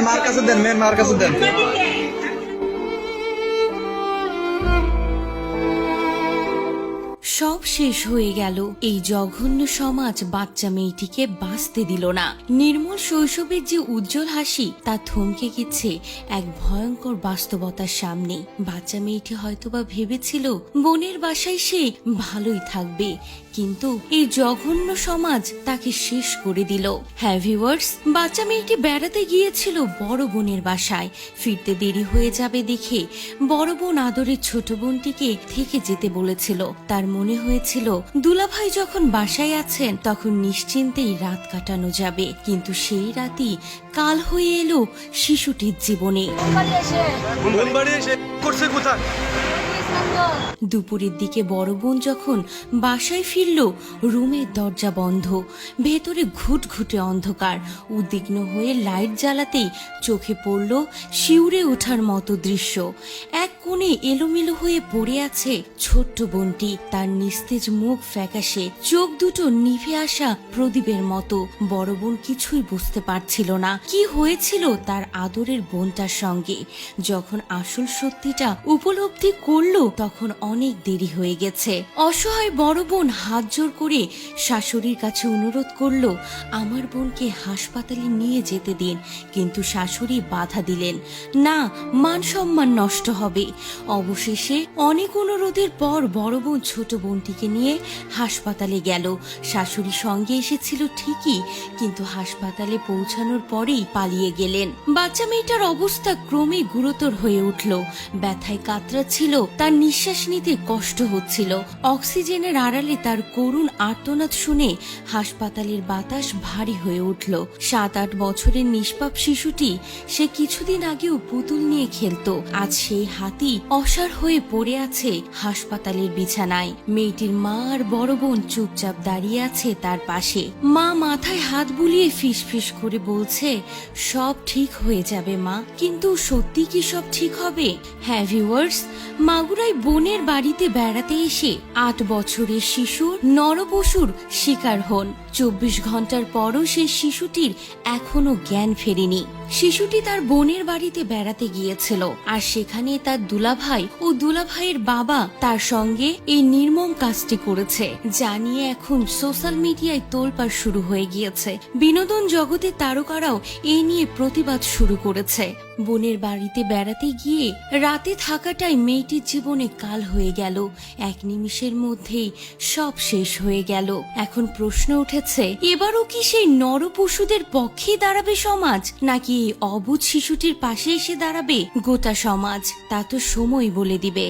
মার কাছে দেন, মেয়ের মার কাছে দেন। সব শেষ হয়ে গেল। এই জঘন্য সমাজ বাচ্চা মেয়েটিকে বাঁচতে দিল না। নির্মল শৈশবের যে উজ্জ্বল হাসি তা থমকে গেছে এক ভয়ঙ্কর বাস্তবতার সামনে। বাচ্চা মেয়েটি হয়তোবা ভেবেছিল বোনের বাসায় সে ভালোই থাকবে, কিন্তু এই জঘন্য সমাজ তাকে শেষ করে দিল। হ্যাঁ ভিউয়ার্স, বাচ্চা মেয়েটি বেড়াতে গিয়েছিল বড় বোনের বাসায়। ফিরতে দেরি হয়ে যাবে দেখে বড় বোন আদরের ছোট বোনটিকে থেকে যেতে বলেছিল। তার মনে হয়েছিল দুলাভাই যখন বাসায় আছেন তখন নিশ্চিন্তেই রাত কাটানো যাবে, কিন্তু সেই রাতই কাল হয়ে এলো শিশুটির জীবনে। দুপুরের দিকে বড় বোন যখন বাসায় ফিরল, রুমের দরজা বন্ধ, ভেতরে ঘুটঘুটে অন্ধকার। উদ্বিগ্ন হয়ে লাইট জ্বালাতেই চোখে পড়ল শিউরে ওঠার মতো দৃশ্য। এক কোণে এলোমেলো হয়ে পড়ে আছে ছোট্ট বোনটি, তার নিস্তেজ মুখ ফ্যাকাশে, চোখ দুটো নিভে আসা প্রদীপের মতো। বড় বোন কিছুই বুঝতে পারছিল না কি হয়েছিল তার আদরের বোনটার সঙ্গে। যখন আসল সত্যিটা উপলব্ধি করলো তখন অনেক দেরি হয়ে গেছে। অসহায় বড় বোন হাত জোর করে শাশুড়ির কাছে অনুরোধ করলো, আমার বোনকে হাসপাতালে নিয়ে যেতে দিন। কিন্তু শাশুড়ি বাধা দিলেন, না, মান সম্মান নষ্ট হবে। অবশেষে অনেক অনুরোধের পর বড় বোন ছোট বোনটিকে নিয়ে হাসপাতালে গেল। শাশুড়ি সঙ্গে এসেছিল ঠিকই, কিন্তু হাসপাতালে পৌঁছানোর পরেই পালিয়ে গেলেন। বাচ্চা মেয়েটার অবস্থা ক্রমে গুরুতর হয়ে উঠল। ব্যথায় কাতরাচ্ছিল, তার নিঃশ্বাস নিতে কষ্ট হচ্ছিল। অক্সিজেনের আড়ালে তার করুণ আর্তনাদ শুনে হাসপাতালের বাতাস ভারী হয়ে উঠল। 7-8 বছরের নিষ্পাপ শিশুটি, সে কিছুদিন আগেও পুতুল নিয়ে খেলতো, আজ সেই হাতি অসাড় হয়ে পড়ে আছে হাসপাতালের বিছানায়। মেয়েটির মা আর বড় বোন চুপচাপ দাঁড়িয়ে আছে তার পাশে। মা মাথায় হাত বুলিয়ে ফিসফিস করে বলছে, সব ঠিক হয়ে যাবে মা। কিন্তু সত্যি কি সব ঠিক হবে? হ্যাঁ ভিউয়ার্স, মাগুরায় বোনের বাড়িতে বেড়াতে এসে 8 বছরের শিশু নরপশুর শিকার হন। 24 ঘন্টার পরও সেই শিশুটির এখনো জ্ঞান ফেরেনি। শিশুটি তার বোনের বাড়িতে বেড়াতে গিয়েছিল, আর সেখানে তার দুলাভাই ও দুলাভাইয়ের বাবা তার সঙ্গে এই নির্মম কাজটি করেছে, যা নিয়ে এখন সোশ্যাল মিডিয়ায় তোলপাড় শুরু হয়ে গিয়েছে। বিনোদন জগতের তারকারাও এই নিয়ে প্রতিবাদ শুরু করেছে। বোনের বাড়িতে বেড়াতে গিয়ে রাতে থাকাটাই মেয়েটির জীবনে কাল হয়ে গেল। এক নিমিষের মধ্যেই সব শেষ হয়ে গেল। এখন প্রশ্ন উঠেছে, এবারও কি সেই নরপশুদের পক্ষে দাঁড়াবে সমাজ, নাকি এই অবুঝ শিশুটির পাশে এসে দাঁড়াবে গোটা সমাজ? তা তো সময় বলে দিবে।